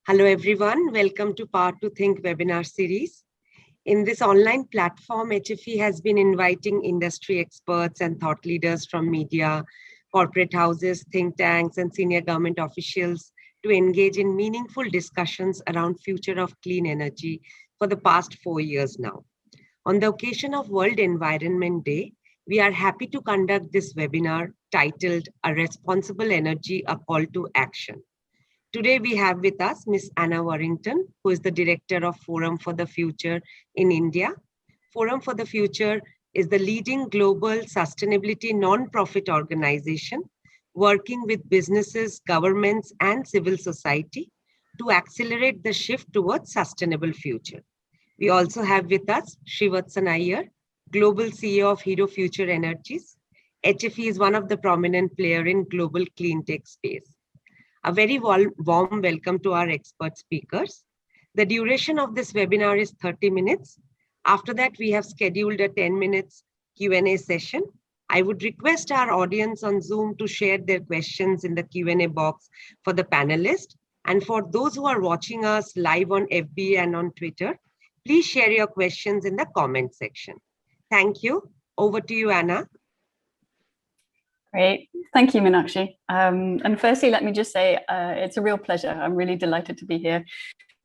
Hello, everyone. Welcome to Power to Think webinar series. In this online platform, HFE has been inviting industry experts and thought leaders from media, corporate houses, think tanks, and senior government officials to engage in meaningful discussions around future of clean energy for the past 4 years now. On the occasion of World Environment Day, we are happy to conduct this webinar titled A Responsible Energy, a Call to Action. Today, we have with us Ms. Anna Warrington, who is the Director of Forum for the Future in India. Forum for the Future is the leading global sustainability non-profit organization working with businesses, governments, and civil society to accelerate the shift towards sustainable future. We also have with us Srivatsan Iyer, Global CEO of Hero Future Energies. HFE is one of the prominent players in global clean tech space. A very warm welcome to our expert speakers. The duration of this webinar is 30 minutes. After that, we have scheduled a 10 minutes Q&A session. I would request our audience on Zoom to share their questions in the Q&A box for the panelists. And for those who are watching us live on FB and on Twitter, please share your questions in the comment section. Thank you. Over to you, Anna. Great. Thank you, Meenakshi. And firstly, let me just say it's a real pleasure. I'm really delighted to be here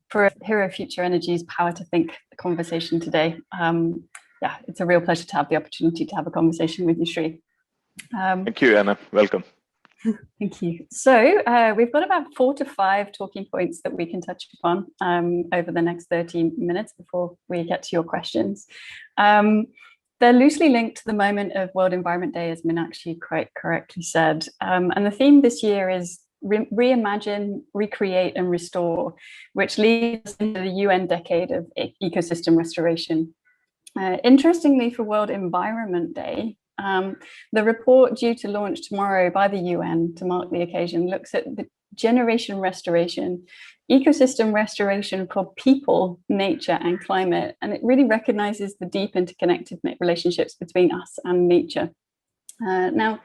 for Hero Future Energy's Power to Think conversation today. Yeah, it's a real pleasure to have the opportunity to have a conversation with you, Sri. Thank you, Anna. Welcome. Thank you. So we've got about 4 to 5 talking points that we can touch upon over the next 30 minutes before we get to your questions. They're loosely linked to the moment of World Environment Day, as Meenakshi quite correctly said. And the theme this year is reimagine, recreate, and restore, which leads into the UN decade of ecosystem restoration. Interestingly, for World Environment Day, the report due to launch tomorrow by the UN to mark the occasion looks at the generation restoration, ecosystem restoration for people, nature, and climate. And it really recognizes the deep interconnected relationships between us and nature. Now,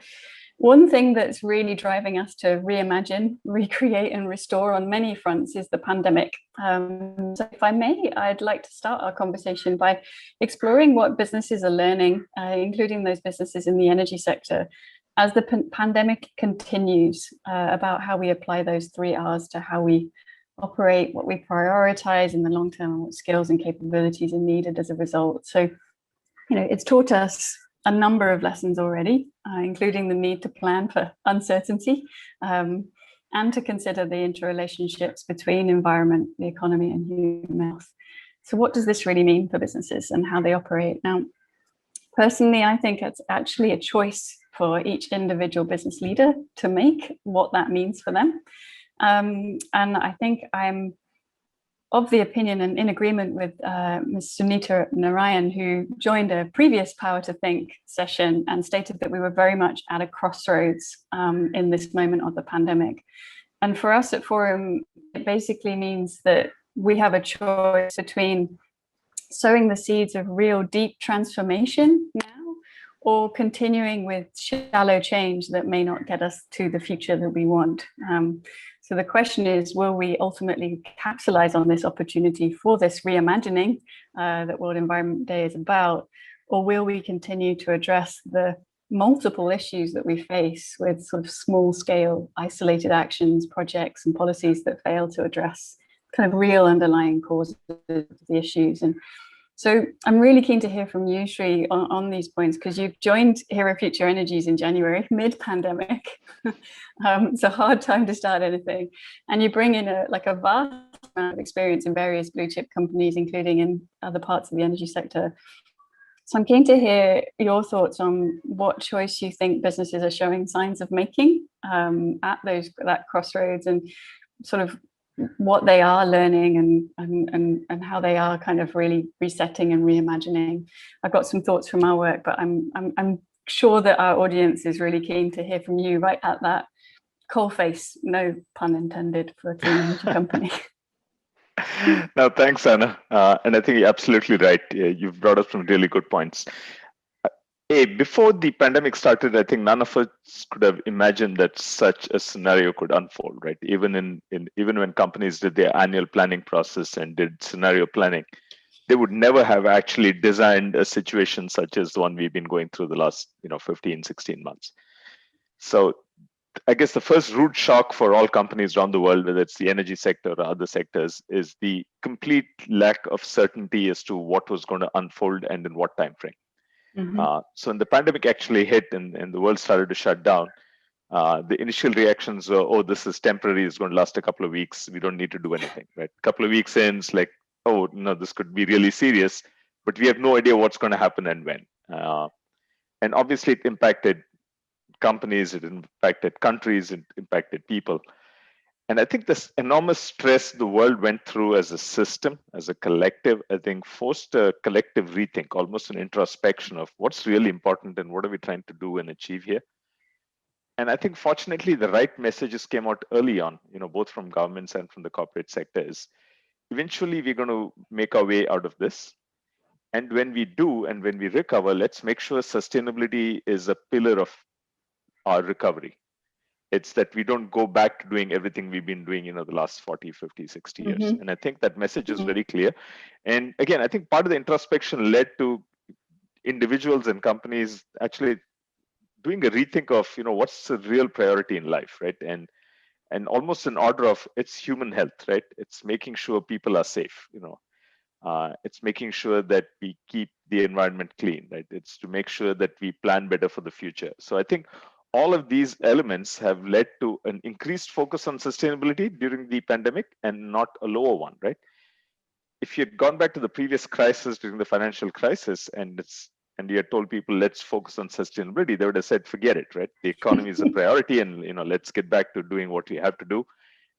one thing that's really driving us to reimagine, recreate, and restore on many fronts is the pandemic. So if I may, I'd like to start our conversation by exploring what businesses are learning, including those businesses in the energy sector, as the pandemic continues, about how we apply those 3 R's to how we operate, what we prioritize in the long term, and what skills and capabilities are needed as a result. So, it's taught us a number of lessons already, including the need to plan for uncertainty and to consider the interrelationships between environment, the economy, and human health. So what does this really mean for businesses and how they operate? Now, personally, I think it's actually a choice for each individual business leader to make what that means for them. And I think I'm of the opinion and in agreement with Ms. Sunita Narayan, who joined a previous Power to Think session and stated that we were very much at a crossroads in this moment of the pandemic. And for us at Forum, it basically means that we have a choice between sowing the seeds of real deep transformation now, or continuing with shallow change that may not get us to the future that we want. So the question is, will we ultimately capitalize on this opportunity for this reimagining that World Environment Day is about, or will we continue to address the multiple issues that we face with sort of small scale isolated actions, projects, and policies that fail to address kind of real underlying causes of the issues? And so I'm really keen to hear from you, Sri, on these points, because you've joined Hero Future Energies in January, mid-pandemic. It's a hard time to start anything. And you bring in a vast amount of experience in various blue chip companies, including in other parts of the energy sector. So I'm keen to hear your thoughts on what choice you think businesses are showing signs of making at that crossroads, and sort of what they are learning and how they are kind of really resetting and reimagining. I've got some thoughts from our work, but I'm sure that our audience is really keen to hear from you right at that coalface, no pun intended, for a clean energy company. No, thanks, Anna. And I think you're absolutely right. You've brought up some really good points. before the pandemic started, I think none of us could have imagined that such a scenario could unfold, right? Even even when companies did their annual planning process and did scenario planning, they would never have actually designed a situation such as the one we've been going through the last 15, 16 months. So I guess the first root shock for all companies around the world, whether it's the energy sector or other sectors, is the complete lack of certainty as to what was going to unfold and in what time frame. So when the pandemic actually hit and the world started to shut down, the initial reactions were, oh, this is temporary, it's going to last a couple of weeks, we don't need to do anything, right? A couple of weeks in, it's like, oh, no, this could be really serious, but we have no idea what's going to happen and when. And obviously it impacted companies, it impacted countries, it impacted people. And I think this enormous stress the world went through as a system, as a collective, I think forced a collective rethink, almost an introspection of what's really important and what are we trying to do and achieve here. And I think fortunately the right messages came out early on, both from governments and from the corporate sectors. Eventually we're going to make our way out of this. And when we do, and when we recover, let's make sure sustainability is a pillar of our recovery. It's that we don't go back to doing everything we've been doing, the last 40, 50, 60 years. And I think that message is very clear. And again, I think part of the introspection led to individuals and companies actually doing a rethink of, what's the real priority in life, right? And almost in order of it's human health, right? It's making sure people are safe, it's making sure that we keep the environment clean, right? It's to make sure that we plan better for the future. So I think all of these elements have led to an increased focus on sustainability during the pandemic and not a lower one, right? If you had gone back to the previous crisis during the financial crisis and you had told people, let's focus on sustainability, they would have said, forget it, right? The economy is a priority and, let's get back to doing what we have to do.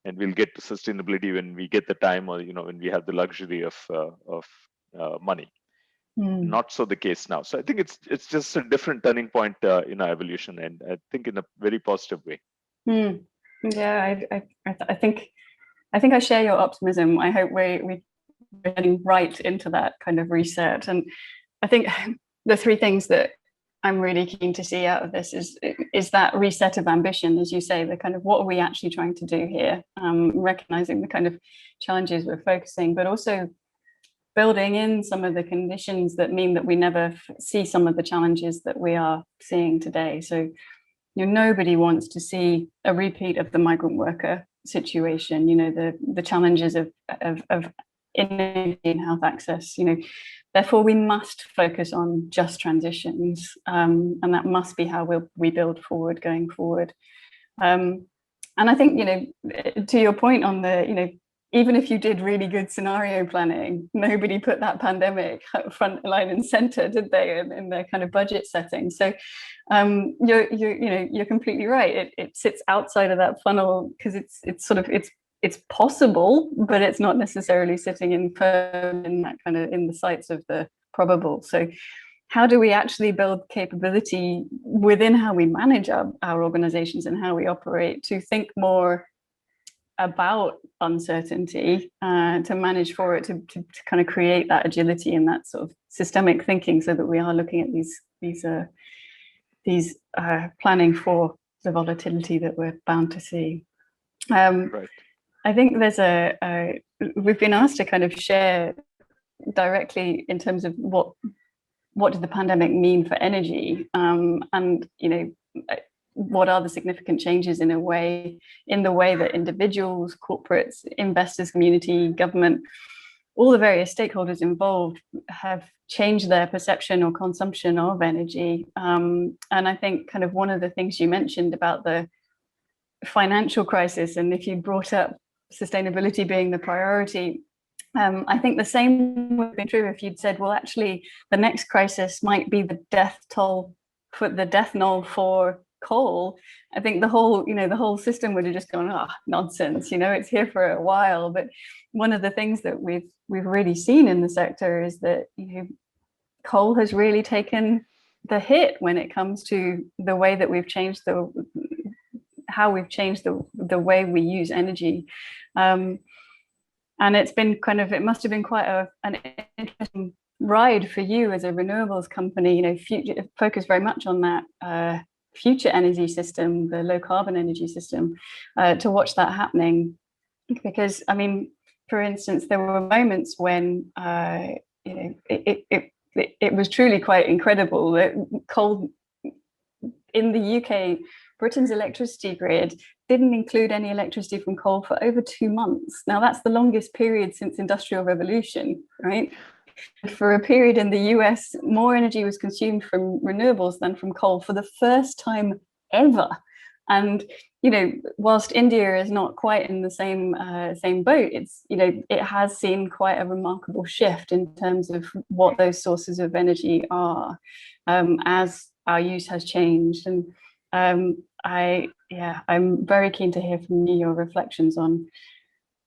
And we'll get to sustainability when we get the time or, when we have the luxury of money. Not so the case now. So I think it's just a different turning point in our evolution, and I think in a very positive way. Yeah, I think I share your optimism. I hope we're getting right into that kind of reset. And I think the three things that I'm really keen to see out of this is that reset of ambition, as you say, the kind of what are we actually trying to do here, recognizing the kind of challenges we're focusing, but also building in some of the conditions that mean that we never see some of the challenges that we are seeing today. So, nobody wants to see a repeat of the migrant worker situation, the challenges of energy and health access, therefore we must focus on just transitions, and that must be how we build forward going forward. And I think, to your point on the, even if you did really good scenario planning, nobody put that pandemic front line and center, did they, in their kind of budget setting? So you're completely right. It sits outside of that funnel because it's possible, but it's not necessarily sitting in that kind of in the sights of the probable. So how do we actually build capability within how we manage our organizations and how we operate to think more about uncertainty, to manage for it, to kind of create that agility and that sort of systemic thinking, so that we are looking at these planning for the volatility that we're bound to see. Right. I think there's we've been asked to kind of share directly in terms of what did the pandemic mean for energy, and what are the significant changes in the way that individuals, corporates, investors, community, government, all the various stakeholders involved have changed their perception or consumption of energy. And I think kind of one of the things you mentioned about the financial crisis, and if you brought up sustainability being the priority, I think the same would be true if you'd said, well, actually, the next crisis might be the death knell for coal. I think the whole system would have just gone, nonsense, it's here for a while. But one of the things that we've really seen in the sector is that coal has really taken the hit when it comes to the way that we've changed how we've changed the way we use energy. And it's been it must have been quite an interesting ride for you as a renewables company, focus very much on that future energy system, the low carbon energy system, to watch that happening. Because, I mean, for instance, there were moments when it was truly quite incredible that coal in the UK, Britain's electricity grid didn't include any electricity from coal for over 2 months. Now, that's the longest period since Industrial Revolution, right? For a period in the US, more energy was consumed from renewables than from coal for the first time ever. And whilst India is not quite in the same boat, it has seen quite a remarkable shift in terms of what those sources of energy are, as our use has changed. And I'm very keen to hear from you your reflections on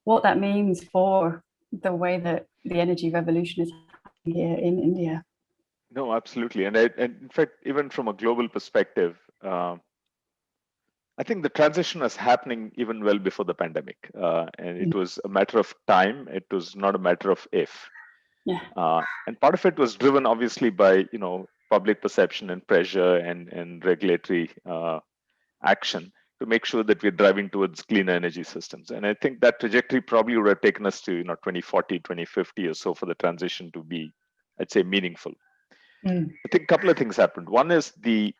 what that means for the way that the energy revolution is happening here in India. No, absolutely, and in fact, even from a global perspective, I think the transition was happening even well before the pandemic, and it was a matter of time. It was not a matter of if. Yeah. And part of it was driven, obviously, by public perception and pressure and regulatory action to make sure that we're driving towards cleaner energy systems. And I think that trajectory probably would have taken us to 2040, 2050 or so for the transition to be, I'd say, meaningful. I think a couple of things happened. One is the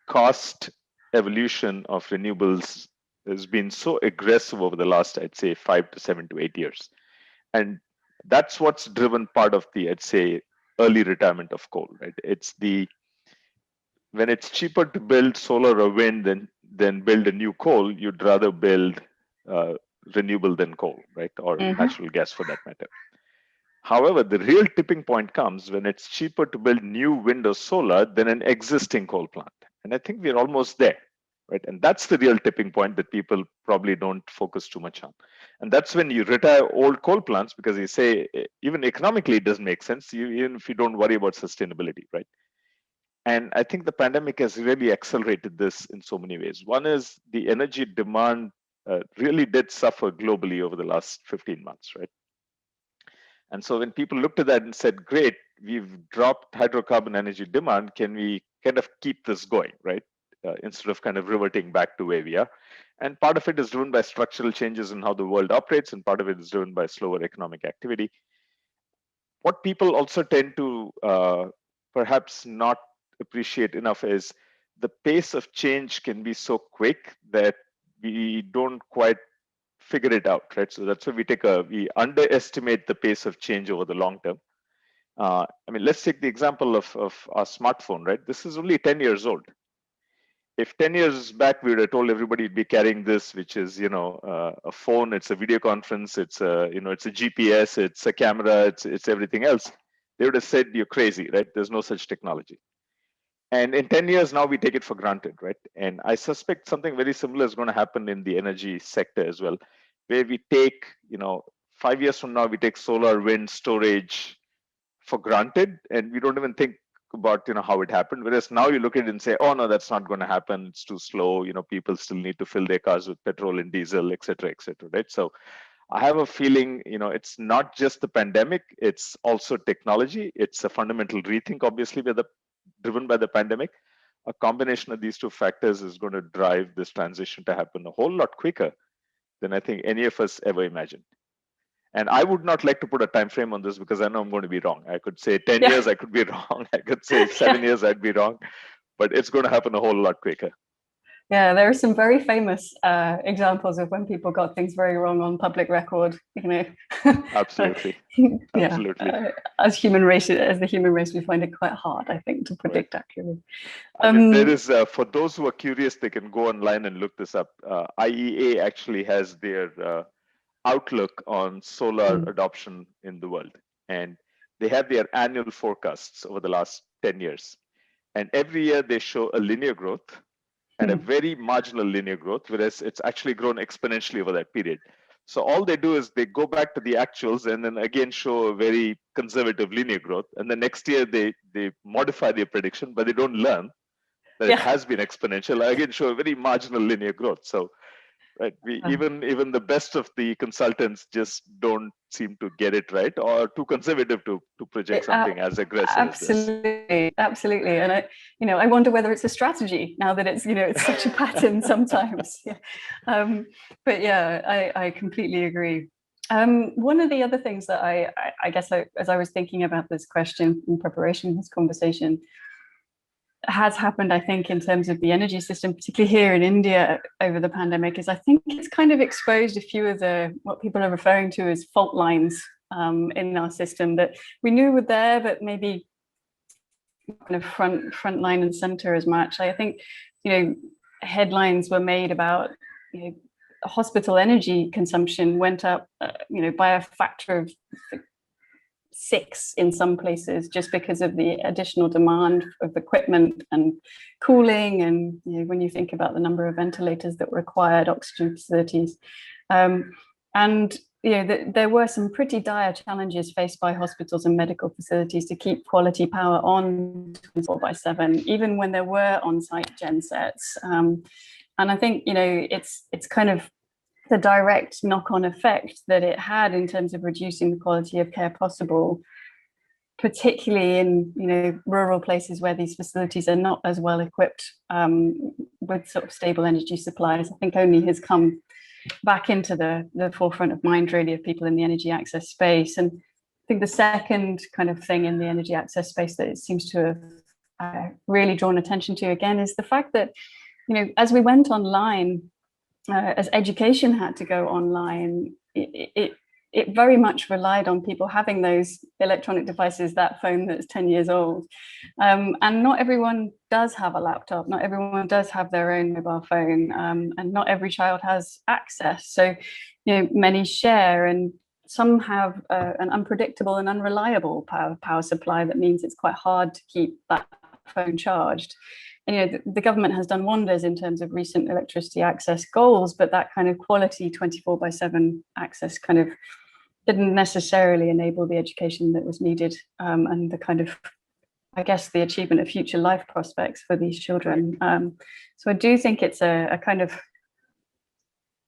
cost evolution of renewables has been so aggressive over the last, I'd say, 5 to 7 to 8 years. And that's what's driven part of the, I'd say, early retirement of coal, right? When it's cheaper to build solar or wind than build a new coal, you'd rather build renewable than coal, right? Or natural gas for that matter. However, the real tipping point comes when it's cheaper to build new wind or solar than an existing coal plant. And I think we're almost there, right? And that's the real tipping point that people probably don't focus too much on. And that's when you retire old coal plants, because you say, even economically, it doesn't make sense, even if you don't worry about sustainability, right? And I think the pandemic has really accelerated this in so many ways. One is the energy demand really did suffer globally over the last 15 months, right? And so when people looked at that and said, great, we've dropped hydrocarbon energy demand, can we kind of keep this going, right? Instead of kind of reverting back to where we are. And part of it is driven by structural changes in how the world operates, and part of it is driven by slower economic activity. What people also tend to perhaps not appreciate enough is the pace of change can be so quick that we don't quite figure it out, right? So that's why we underestimate the pace of change over the long term. I mean, let's take the example of our smartphone, right? This is only 10 years old. If 10 years back we would have told everybody to be carrying this, which is a phone, it's a video conference, it's a it's a GPS, it's a camera, it's everything else, they would have said you're crazy, right? There's no such technology. And in 10 years now we take it for granted, right? And I suspect something very similar is going to happen in the energy sector as well, where we take 5 years from now we take solar, wind, storage for granted, and we don't even think about how it happened. Whereas now you look at it and say, oh no, that's not going to happen, it's too slow, people still need to fill their cars with petrol and diesel, etc., right? So I have a feeling it's not just the pandemic, it's also technology. It's a fundamental rethink, obviously, driven by the pandemic. A combination of these two factors is going to drive this transition to happen a whole lot quicker than I think any of us ever imagined. And I would not like to put a time frame on this because I know I'm going to be wrong. I could say 10 years, I could be wrong. I could say 7 years, I'd be wrong. But it's going to happen a whole lot quicker. Yeah, there are some very famous examples of when people got things very wrong on public record. Absolutely. Absolutely. As the human race, we find it quite hard, I think, to predict accurately. I mean, there is, for those who are curious, they can go online and look this up. IEA actually has their outlook on solar adoption in the world, and they have their annual forecasts over the last 10 years. And every year they show a linear growth and a very marginal linear growth, whereas it's actually grown exponentially over that period. So all they do is they go back to the actuals and then again show a very conservative linear growth. And the next year they modify their prediction, but they don't learn that it has been exponential. Again, show a very marginal linear growth. So right? Even the best of the consultants just don't seem to get it right, or too conservative to project something as aggressive as this. Absolutely. And I wonder whether it's a strategy now that it's such a pattern sometimes. Yeah. But yeah, I completely agree. One of the other things that I guess as I was thinking about this question in preparation for this conversation, has happened, I think, in terms of the energy system, particularly here in India over the pandemic, is I think it's kind of exposed a few of what people are referring to as fault lines in our system that we knew were there, but maybe kind of front line and center as much. I think, headlines were made about, hospital energy consumption went up, by a factor of 6 in some places, just because of the additional demand of equipment and cooling. And when you think about the number of ventilators that were required, oxygen facilities, and there were some pretty dire challenges faced by hospitals and medical facilities to keep quality power on 24/7, even when there were on-site gensets. And I think it's kind of the direct knock-on effect that it had in terms of reducing the quality of care possible, particularly in rural places where these facilities are not as well equipped with sort of stable energy supplies. I think only has come back into the forefront of mind really of people in the energy access space. And I think the second kind of thing in the energy access space that it seems to have really drawn attention to again is the fact that as we went online, as education had to go online, it very much relied on people having those electronic devices, that phone that's 10 years old. And not everyone does have a laptop, not everyone does have their own mobile phone, and not every child has access. So, many share, and some have an unpredictable and unreliable power supply that means it's quite hard to keep that phone charged. And the government has done wonders in terms of recent electricity access goals, but that kind of quality 24/7 access kind of didn't necessarily enable the education that was needed, and the kind of, I guess, the achievement of future life prospects for these children. So I do think it's a kind of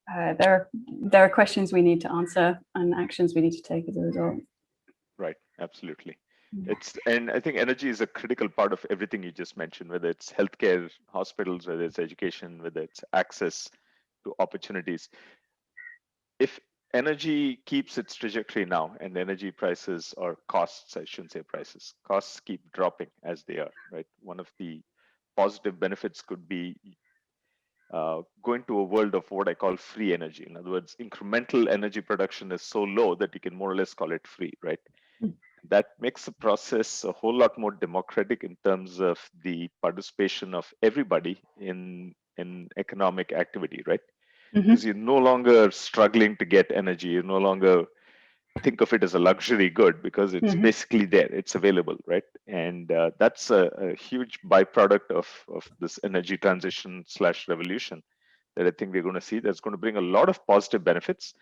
there are questions we need to answer and actions we need to take as a result. Right, absolutely. And I think energy is a critical part of everything you just mentioned, whether it's healthcare, hospitals, whether it's education, whether it's access to opportunities. If energy keeps its trajectory now, and energy prices or costs, I shouldn't say prices, costs keep dropping as they are, right? One of the positive benefits could be going to a world of what I call free energy. In other words, incremental energy production is so low that you can more or less call it free, right? That makes the process a whole lot more democratic in terms of the participation of everybody in economic activity, right? Because you're no longer struggling to get energy. You no longer think of it as a luxury good, because it's basically there, it's available, right? And that's a huge byproduct of this energy transition / revolution that I think we're going to see. That's going to bring a lot of positive benefits.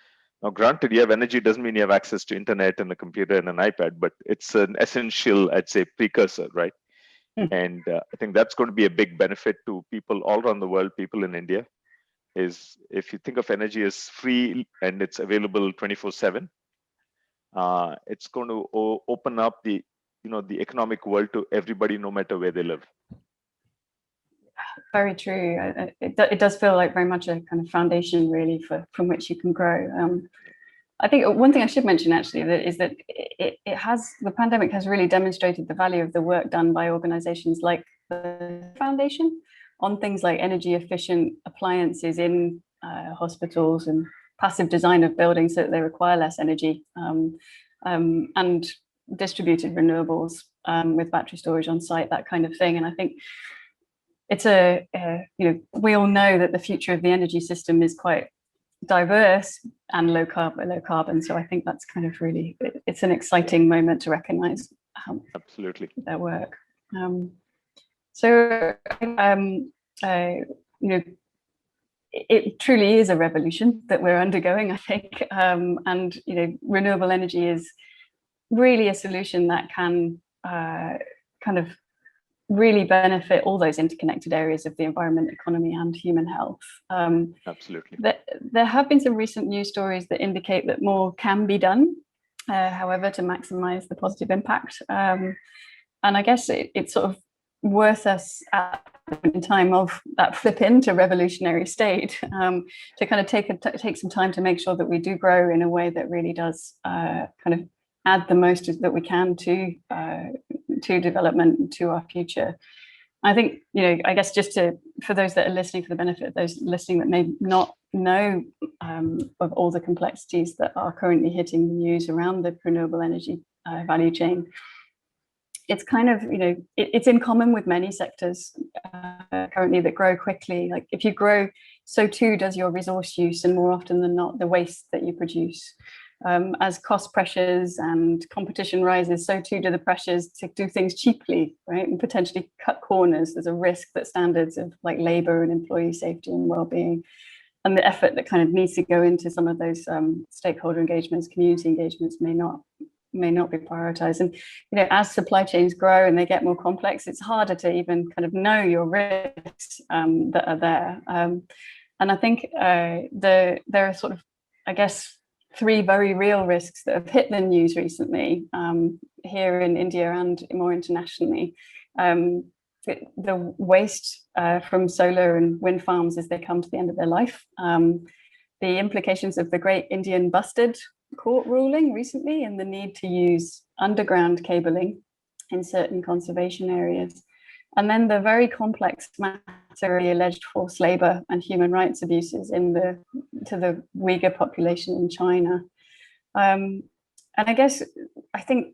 Now, granted, you have energy doesn't mean you have access to internet and a computer and an iPad, but it's an essential, I'd say, precursor, right? And I think that's going to be a big benefit to people all around the world, people in India, is if you think of energy as free and it's available 24/7, it's going to open up the economic world to everybody, no matter where they live. Very true. It does feel like very much a kind of foundation, really, from which you can grow. I think one thing I should mention actually is that the pandemic has really demonstrated the value of the work done by organizations like the Foundation on things like energy efficient appliances in hospitals and passive design of buildings so that they require less energy, and distributed renewables with battery storage on site, that kind of thing. And I think it's we all know that the future of the energy system is quite diverse and low carbon. So I think that's kind of really, it's an exciting moment to recognize absolutely their work. So it truly is a revolution that we're undergoing, I think, and renewable energy is really a solution that can kind of really benefit all those interconnected areas of the environment, economy, and human health. Absolutely. There have been some recent news stories that indicate that more can be done, however, to maximize the positive impact. And I guess it's sort of worth us at the time of that flip into revolutionary state to kind of take some time to make sure that we do grow in a way that really does kind of add the most that we can to development, to our future. I think, I guess just for those that are listening, for the benefit of those listening that may not know of all the complexities that are currently hitting the news around the renewable energy value chain, it's kind of, it's in common with many sectors currently that grow quickly. Like if you grow, so too does your resource use, and more often than not, the waste that you produce. As cost pressures and competition rises, so too do the pressures to do things cheaply, right? And potentially cut corners. There's a risk that standards of like labor and employee safety and well-being, and the effort that kind of needs to go into some of those stakeholder engagements, community engagements may not be prioritized. And as supply chains grow and they get more complex, it's harder to even kind of know your risks that are there. And I think there are sort of, I guess, three very real risks that have hit the news recently here in India and more internationally. The waste from solar and wind farms as they come to the end of their life. The implications of the Great Indian Bustard court ruling recently, and the need to use underground cabling in certain conservation areas. And then the very complex matter of alleged forced labor and human rights abuses to the Uyghur population in China. And I think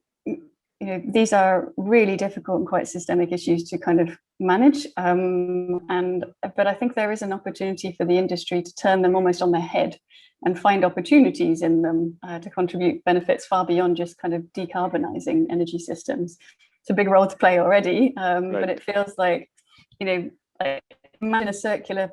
these are really difficult and quite systemic issues to kind of manage. But I think there is an opportunity for the industry to turn them almost on their head and find opportunities in them to contribute benefits far beyond just kind of decarbonizing energy systems. It's a big role to play already, right. But it feels like, imagine a circular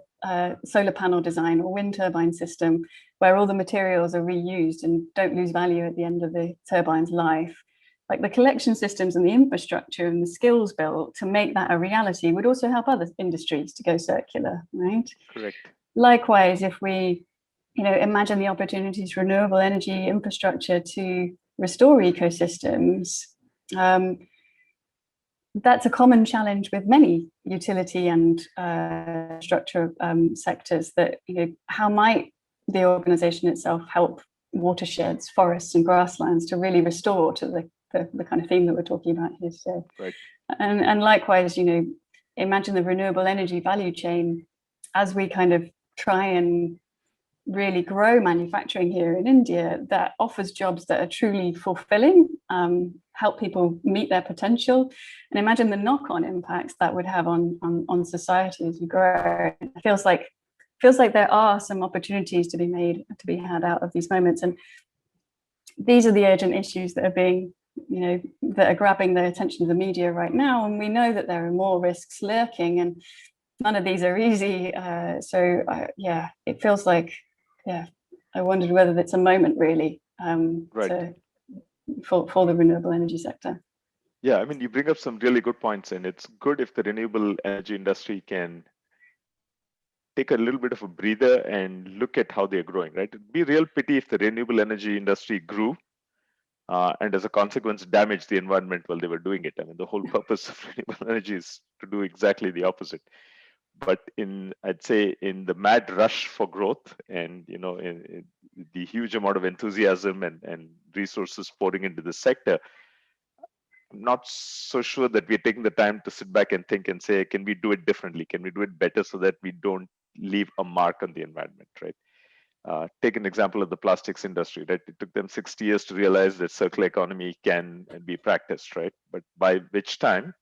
solar panel design or wind turbine system where all the materials are reused and don't lose value at the end of the turbine's life. Like the collection systems and the infrastructure and the skills built to make that a reality would also help other industries to go circular, right? Correct. Likewise, if we, imagine the opportunities for renewable energy infrastructure to restore ecosystems, that's a common challenge with many utility and structure sectors that, how might the organization itself help watersheds, forests and grasslands to really restore to the kind of theme that we're talking about here today. Right. And likewise, imagine the renewable energy value chain as we kind of try and really grow manufacturing here in India that offers jobs that are truly fulfilling, help people meet their potential, and imagine the knock-on impacts that would have on society as we grow. It feels like there are some opportunities to be had out of these moments, and these are the urgent issues that are being, that are grabbing the attention of the media right now. And we know that there are more risks lurking, and none of these are easy. It feels like, I wondered whether it's a moment really right. for the renewable energy sector. Yeah, I mean, you bring up some really good points, and it's good if the renewable energy industry can take a little bit of a breather and look at how they're growing, right? It'd be a real pity if the renewable energy industry grew and as a consequence damaged the environment while they were doing it. I mean, the whole purpose of renewable energy is to do exactly the opposite. But I'd say in the mad rush for growth and, in the huge amount of enthusiasm and resources pouring into the sector, I'm not so sure that we're taking the time to sit back and think and say, can we do it differently? Can we do it better so that we don't leave a mark on the environment, right? Take an example of the plastics industry, right? It took them 60 years to realize that circular economy can be practiced, right? But by which time,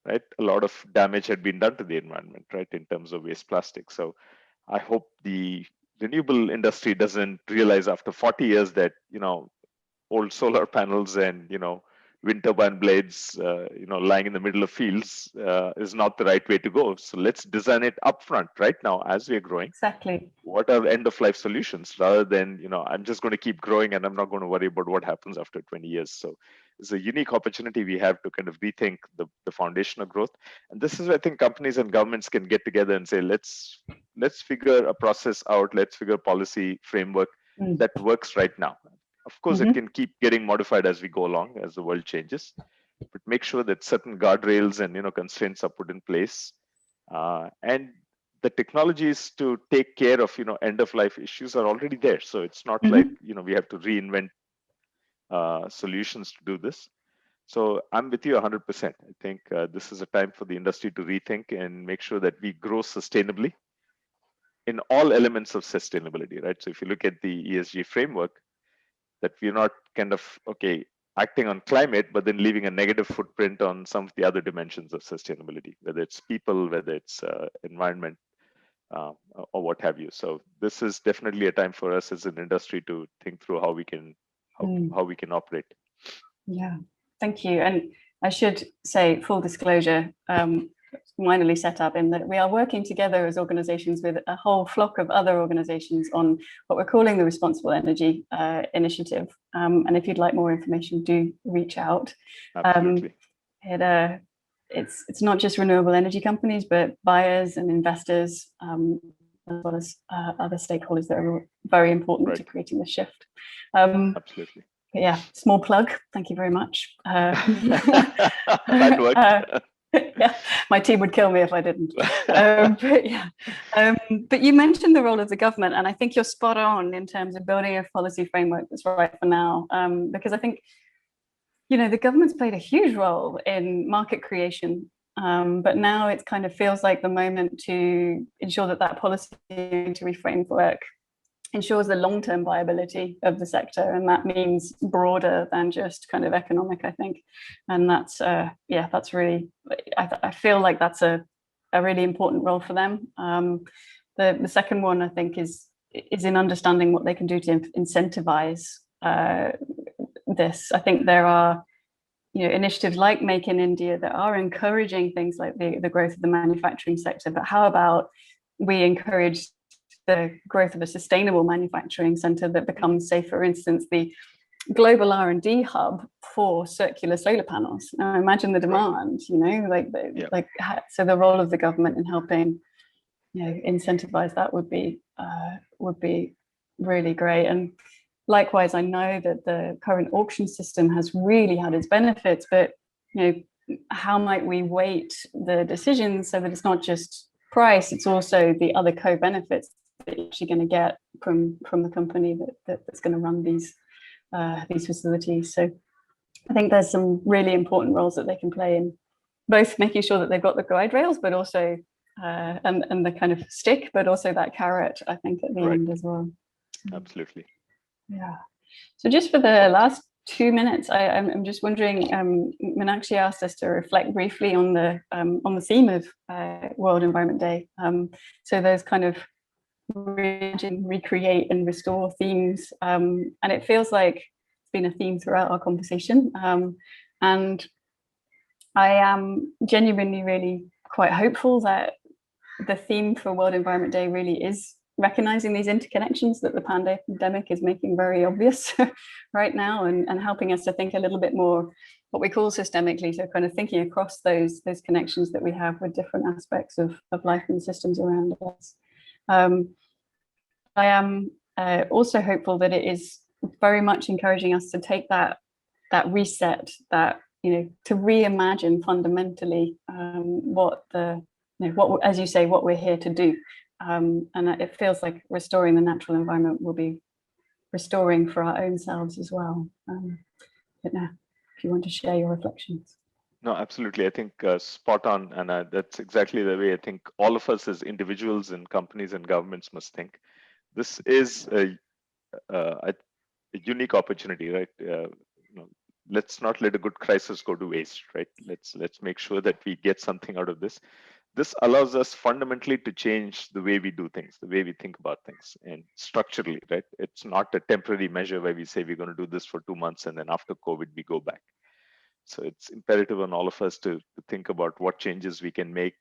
right, a lot of damage had been done to the environment, right, in terms of waste plastic. So I hope the renewable industry doesn't realize after 40 years that, old solar panels and, wind turbine blades, lying in the middle of fields is not the right way to go. So let's design it upfront right now as we're growing. Exactly. what are end of life solutions, rather than, I'm just going to keep growing and I'm not going to worry about what happens after 20 years. So it's a unique opportunity we have to kind of rethink the foundation of growth. And this is where I think companies and governments can get together and say, let's figure a process out, let's figure a policy framework that works right now. Of course, it can keep getting modified as we go along, as the world changes, but make sure that certain guardrails and constraints are put in place. And the technologies to take care of end of life issues are already there. So it's not like we have to reinvent solutions to do this. So I'm with you 100%. I think this is a time for the industry to rethink and make sure that we grow sustainably in all elements of sustainability, right? So if you look at the ESG framework, that we're not kind of acting on climate, but then leaving a negative footprint on some of the other dimensions of sustainability, whether it's people, whether it's environment, or what have you. So this is definitely a time for us as an industry to think through how we can operate. Yeah, thank you. And I should say, full disclosure, minorly set up in that we are working together as organizations with a whole flock of other organizations on what we're calling the Responsible Energy Initiative. And if you'd like more information, do reach out. Absolutely. It's not just renewable energy companies, but buyers and investors, as well as other stakeholders that are very important to creating the shift. Absolutely. Yeah, small plug. Thank you very much. That worked. Yeah, my team would kill me if I didn't. But you mentioned the role of the government, and I think you're spot on in terms of building a policy framework that's right for now. Because I think, the government's played a huge role in market creation, but now it kind of feels like the moment to ensure that policy framework ensures the long-term viability of the sector, and that means broader than just kind of economic, I think. And that's that's really, I feel like that's a really important role for them. The second one, I think, is in understanding what they can do to incentivize this. I think there are initiatives like Make in India that are encouraging things like the growth of the manufacturing sector, but how about we encourage the growth of a sustainable manufacturing center that becomes, say, for instance, the global R&D hub for circular solar panels. Now imagine the demand, so the role of the government in helping incentivize that would be really great. And likewise, I know that the current auction system has really had its benefits, but how might we weight the decisions so that it's not just price, it's also the other co-benefits that you're actually going to get from the company that's going to run these facilities. So I think there's some really important roles that they can play in both making sure that they've got the guide rails, but also and the kind of stick, but also that carrot, I think, at the end as well. Absolutely. Yeah. So just for the last 2 minutes, I'm just wondering, Meenakshi asked us to reflect briefly on the theme of World Environment Day. So there's kind of reimagine, recreate and restore themes, and it feels like it's been a theme throughout our conversation, and I am genuinely really quite hopeful that the theme for World Environment Day really is recognizing these interconnections that the pandemic is making very obvious right now, and helping us to think a little bit more what we call systemically, so kind of thinking across those connections that we have with different aspects of life and systems around us. I am also hopeful that it is very much encouraging us to take that reset, that to reimagine fundamentally what as you say, what we're here to do. And it feels like restoring the natural environment will be restoring for our own selves as well. But now, if you want to share your reflections. No, absolutely. I think spot on, and that's exactly the way I think all of us as individuals and companies and governments must think. This is a unique opportunity, right? Let's not let a good crisis go to waste, right? Let's make sure that we get something out of this. This allows us fundamentally to change the way we do things, the way we think about things, and structurally, right? It's not a temporary measure where we say we're going to do this for 2 months and then after COVID we go back. So it's imperative on all of us to think about what changes we can make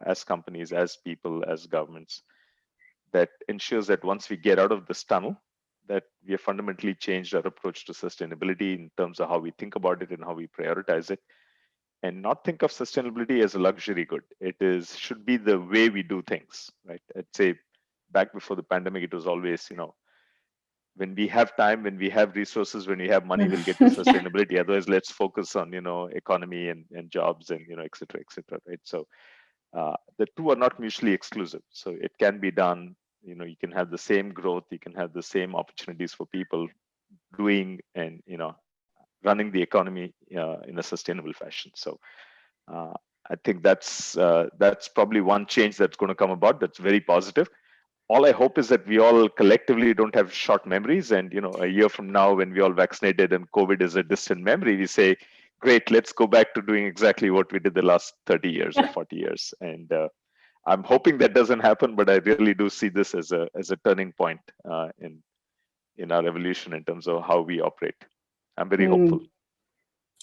as companies, as people, as governments that ensures that once we get out of this tunnel, that we have fundamentally changed our approach to sustainability in terms of how we think about it and how we prioritize it, and not think of sustainability as a luxury good. It should be the way we do things, right? I'd say back before the pandemic, it was always, when we have time, when we have resources, when we have money, we'll get to sustainability. Otherwise, let's focus on, economy and jobs and, et cetera, right? So the two are not mutually exclusive. So it can be done, you can have the same growth, you can have the same opportunities for people doing and, running the economy in a sustainable fashion. So I think that's probably one change that's going to come about that's very positive. All I hope is that we all collectively don't have short memories, and a year from now, when we all vaccinated and COVID is a distant memory, we say, great, let's go back to doing exactly what we did the last 30 years or 40 years. And I'm hoping that doesn't happen, but I really do see this as a turning point in our evolution in terms of how we operate. I'm very hopeful.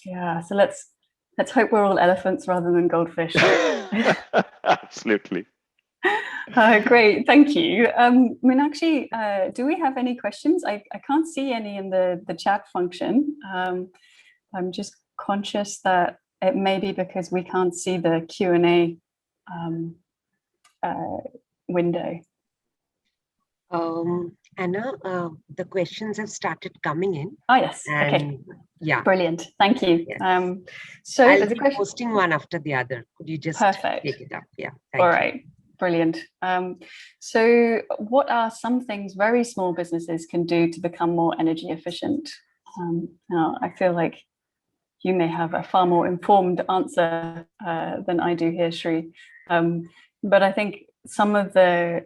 Yeah, so let's hope we're all elephants rather than goldfish. Absolutely. Great, thank you. Meenakshi, do we have any questions? I can't see any in the chat function. I'm just conscious that it may be because we can't see the Q&A window. Anna, the questions have started coming in. Oh, yes. Okay. Yeah. Brilliant. Thank you. Yes. So I'll be posting one after the other. Could you just Perfect. take it up? Yeah. All right. Brilliant. So what are some things very small businesses can do to become more energy efficient? Now, I feel like you may have a far more informed answer than I do here, Sri. But I think some of the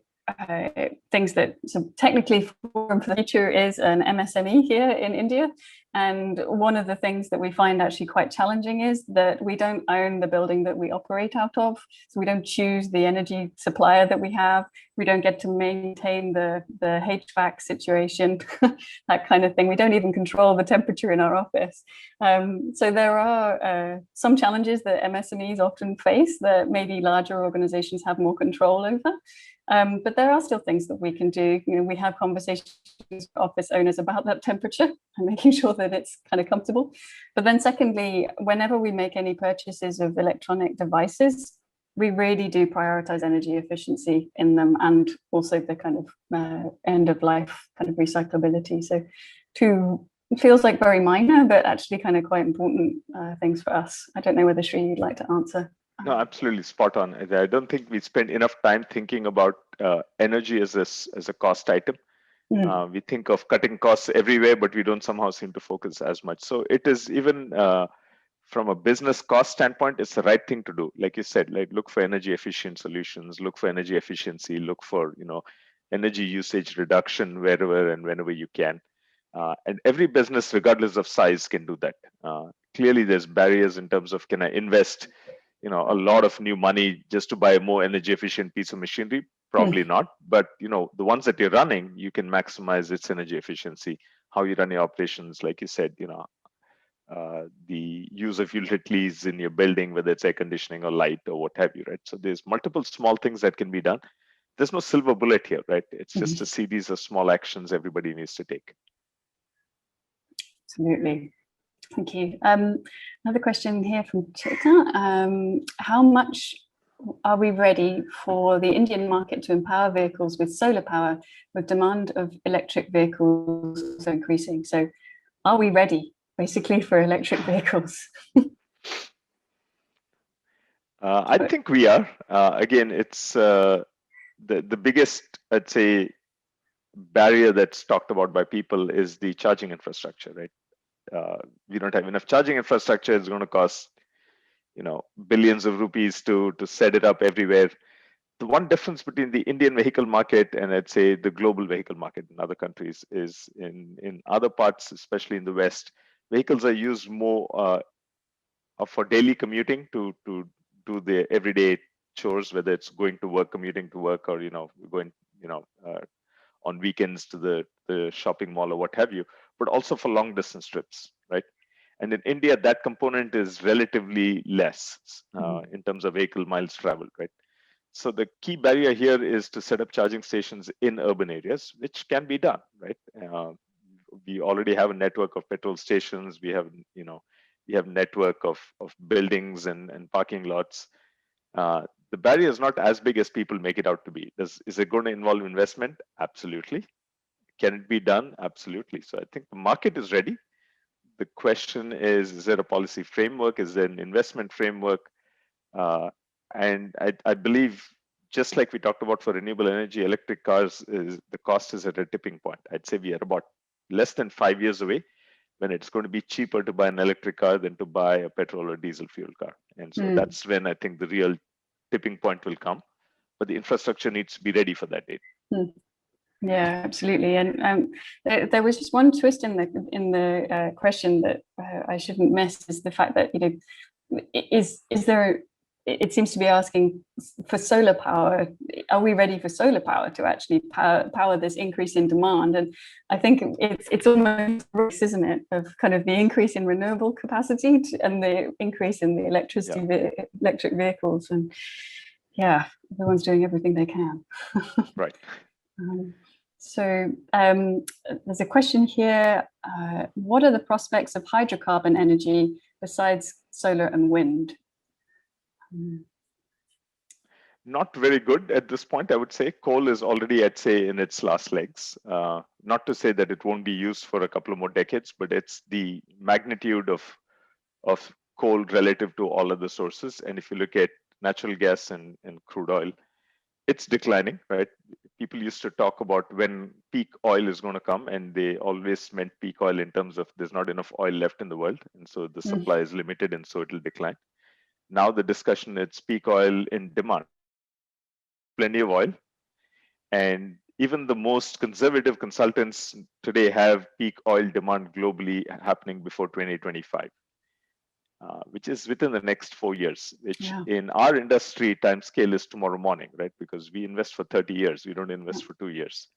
things that, so technically Forum for the Future is an MSME here in India. And one of the things that we find actually quite challenging is that we don't own the building that we operate out of. So we don't choose the energy supplier that we have. We don't get to maintain the HVAC situation, that kind of thing. We don't even control the temperature in our office. So there are some challenges that MSMEs often face that maybe larger organizations have more control over. But there are still things that we can do. We have conversations with office owners about that temperature and making sure that it's kind of comfortable. But then secondly, whenever we make any purchases of electronic devices, we really do prioritize energy efficiency in them and also the kind of end of life kind of recyclability. So it feels like very minor, but actually kind of quite important things for us. I don't know whether Sri you'd like to answer. No, absolutely spot on. I don't think we spend enough time thinking about energy as a cost item. We think of cutting costs everywhere, but we don't somehow seem to focus as much. So it is even from a business cost standpoint, it's the right thing to do. Like you said, like look for energy efficient solutions, look for energy efficiency, look for energy usage reduction wherever and whenever you can. And every business, regardless of size, can do that. Clearly, there's barriers in terms of can I invest a lot of new money just to buy a more energy efficient piece of machinery? Probably not. But the ones that you're running, you can maximize its energy efficiency. How you run your operations, like you said, the use of utilities in your building, whether it's air conditioning or light or what have you, right? So there's multiple small things that can be done. There's no silver bullet here, right? It's just a series of small actions everybody needs to take. Absolutely. Thank you. Another question here from Chita. How much are we ready for the Indian market to empower vehicles with solar power with demand of electric vehicles increasing? So are we ready basically for electric vehicles? I think we are. Again, it's the biggest, I'd say, barrier that's talked about by people is the charging infrastructure, right? We don't have enough charging infrastructure. It's going to cost, billions of rupees to set it up everywhere. The one difference between the Indian vehicle market and I'd say the global vehicle market in other countries is in other parts, especially in the West, vehicles are used more for daily commuting to do the everyday chores, whether it's going to work, commuting to work, or going on weekends to the shopping mall or what have you, but also for long distance trips, right? And in India, that component is relatively less in terms of vehicle miles traveled, right? So the key barrier here is to set up charging stations in urban areas, which can be done, right? We already have a network of petrol stations. We have, we have network of buildings and parking lots. The barrier is not as big as people make it out to be. Is it going to involve investment? Absolutely. Can it be done? Absolutely. So I think the market is ready. The question is there a policy framework? Is there an investment framework? And I believe, just like we talked about for renewable energy, electric cars, the cost is at a tipping point. I'd say we are about less than 5 years away when it's going to be cheaper to buy an electric car than to buy a petrol or diesel fuel car. And so that's when I think the real tipping point will come. But the infrastructure needs to be ready for that date. Yeah, absolutely. And there was just one twist in the question that I shouldn't miss, is the fact that, is there, it seems to be asking for solar power. Are we ready for solar power to actually power this increase in demand? And I think it's almost a race, isn't it, of kind of the increase in renewable capacity and the increase in the electric vehicles. And yeah, everyone's doing everything they can. Right. So there's a question here. What are the prospects of hydrocarbon energy besides solar and wind? Not very good at this point, I would say. Coal is already, I'd say, in its last legs. Not to say that it won't be used for a couple of more decades, but it's the magnitude of coal relative to all other sources. And if you look at natural gas and crude oil, it's declining, right? People used to talk about when peak oil is going to come, and they always meant peak oil in terms of there's not enough oil left in the world, and so the supply is limited, and so it'll decline. Now the discussion, it's peak oil in demand. Plenty of oil, and even the most conservative consultants today have peak oil demand globally happening before 2025. Which is within the next 4 years, which in our industry timescale is tomorrow morning, right? Because we invest for 30 years, we don't invest for 2 years.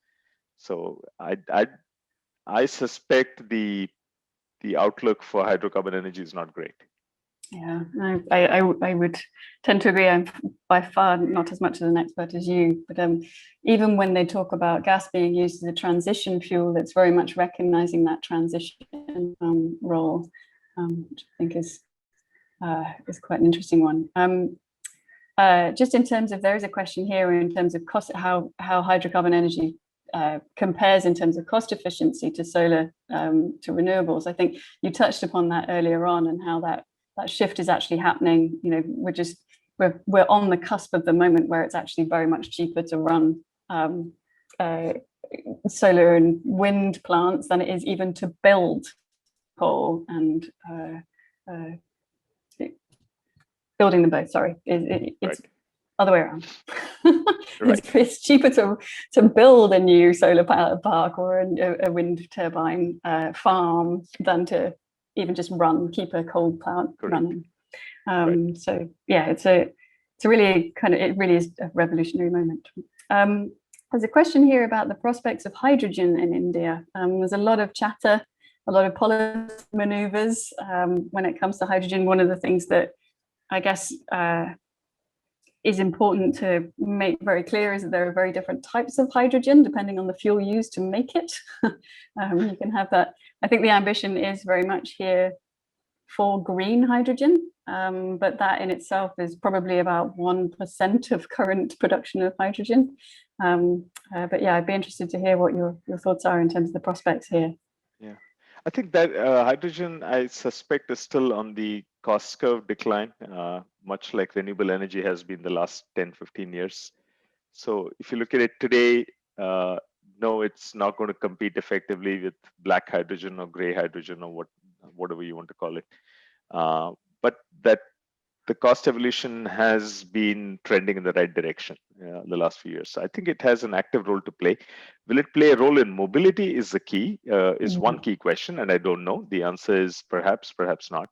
So I suspect the outlook for hydrocarbon energy is not great. Yeah, I would tend to agree. I'm by far not as much of an expert as you, but even when they talk about gas being used as a transition fuel, that's very much recognizing that transition role, which I think is quite an interesting one. Just in terms of, there is a question here in terms of cost, how hydrocarbon energy compares in terms of cost efficiency to solar, to renewables. I think you touched upon that earlier on, and how that shift is actually happening. We're on the cusp of the moment where it's actually very much cheaper to run solar and wind plants than it is even to build coal and building them both. Sorry, it's right. Other way around. Right. It's cheaper to build a new solar power park or a wind turbine farm than to even just keep a coal plant running. Right. So yeah, it's a really it really is a revolutionary moment. There's a question here about the prospects of hydrogen in India. There's a lot of chatter, a lot of policy maneuvers when it comes to hydrogen. One of the things that I guess is important to make very clear is that there are very different types of hydrogen depending on the fuel used to make it. You can have that. I think the ambition is very much here for green hydrogen, but that in itself is probably about 1% of current production of hydrogen. But yeah, I'd be interested to hear what your thoughts are in terms of the prospects here. Yeah, I think that hydrogen, I suspect, is still on the cost curve decline, much like renewable energy has been the last 10-15 years. So if you look at it today, no, it's not going to compete effectively with black hydrogen or gray hydrogen or whatever you want to call it. But that the cost evolution has been trending in the right direction the last few years. So I think it has an active role to play. Will it play a role in mobility is the key, one key question, and I don't know. The answer is perhaps not.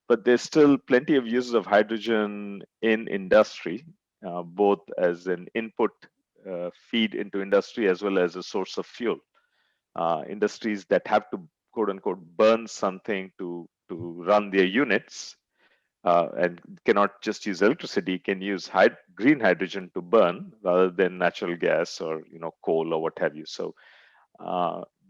But there's still plenty of uses of hydrogen in industry, both as an input feed into industry as well as a source of fuel. Industries that have to, quote unquote, burn something to run their units and cannot just use electricity, can use green hydrogen to burn rather than natural gas or coal or what have you. So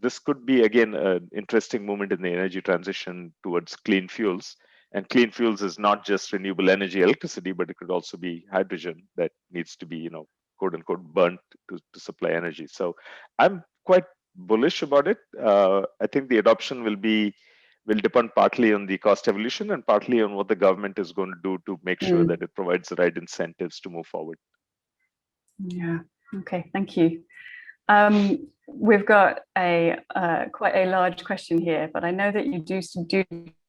this could be again an interesting moment in the energy transition towards clean fuels. And clean fuels is not just renewable energy, electricity, but it could also be hydrogen that needs to be, quote unquote, burnt to supply energy. So I'm quite bullish about it. I think the adoption will depend partly on the cost evolution and partly on what the government is going to do to make sure that it provides the right incentives to move forward. Yeah. Okay. Thank you. We've got a quite a large question here, but I know that you do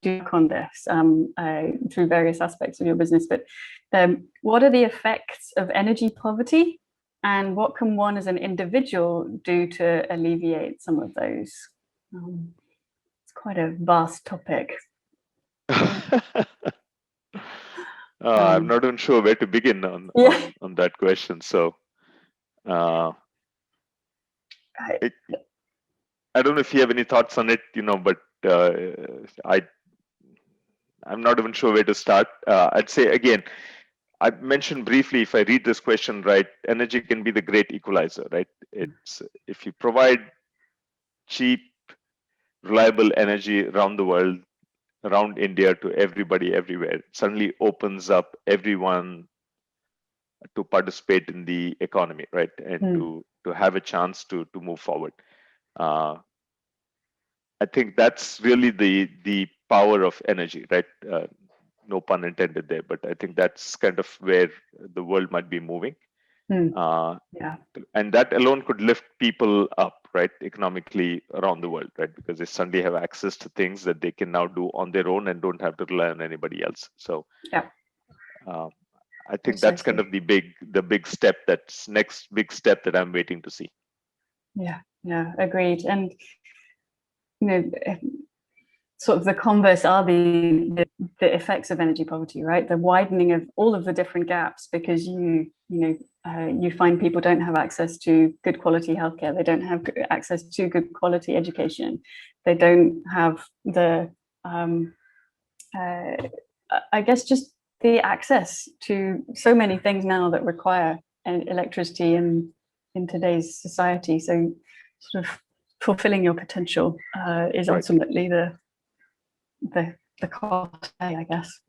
work on this through various aspects of your business. But what are the effects of energy poverty, and what can one as an individual do to alleviate some of those? It's quite a vast topic. I'm not even sure where to begin on that question. So. I don't know if you have any thoughts on it, but I'm not even sure where to start. I'd say again, I mentioned briefly, if I read this question right, energy can be the great equalizer, right? It's if you provide cheap, reliable energy around the world, around India, to everybody, everywhere, it suddenly opens up everyone to participate in the economy, right? And to have a chance to move forward. I think that's really the power of energy, right? No pun intended there, but I think that's kind of where the world might be moving. And that alone could lift people up, right, economically around the world, right? Because they suddenly have access to things that they can now do on their own and don't have to rely on anybody else. So I think that's kind of the big step, that's next big step that I'm waiting to see. Yeah, agreed. And sort of the converse are the effects of energy poverty, right? The widening of all of the different gaps, because you find people don't have access to good quality healthcare, they don't have access to good quality education, they don't have the I guess just the access to so many things now that require electricity in today's society. So sort of fulfilling your potential is ultimately the cost, I guess.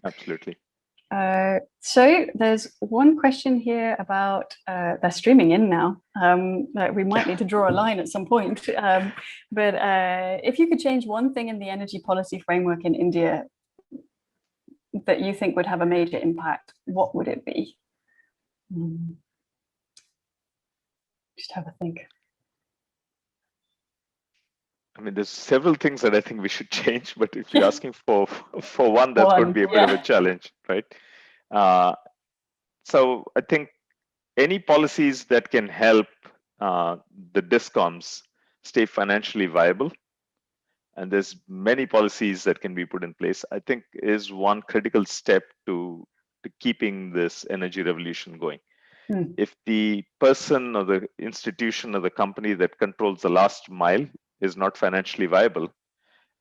Absolutely. So there's one question here about they're streaming in now. We might need to draw a line at some point. But if you could change one thing in the energy policy framework in India that you think would have a major impact, what would it be? Just have a think. I mean, there's several things that I think we should change, but if you're asking for one, that's going to be a bit of a challenge, right? So I think any policies that can help the DISCOMs stay financially viable, and there's many policies that can be put in place, I think is one critical step to keeping this energy revolution going. If the person or the institution or the company that controls the last mile is not financially viable,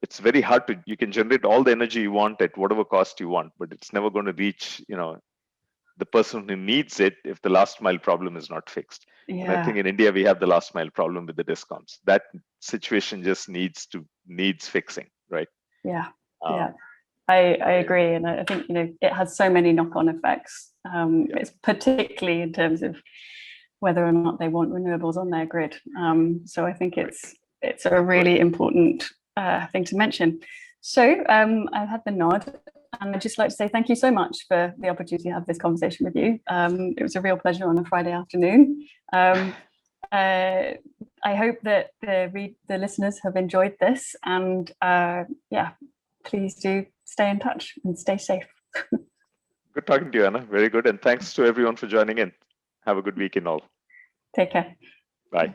it's very hard to, you can generate all the energy you want at whatever cost you want, but it's never going to reach, the person who needs it if the last mile problem is not fixed. And I think in India, we have the last mile problem with the DISCOMs. That situation just needs fixing, right? I agree. And I think, it has so many knock-on effects. It's particularly in terms of whether or not they want renewables on their grid. So I think it's a really important thing to mention. So I've had the nod, and I'd just like to say thank you so much for the opportunity to have this conversation with you. It was a real pleasure on a Friday afternoon. I hope that the listeners have enjoyed this, and please do stay in touch and stay safe. Good talking to you, Anna. Very good. And thanks to everyone for joining in. Have a good weekend all. Take care. Bye.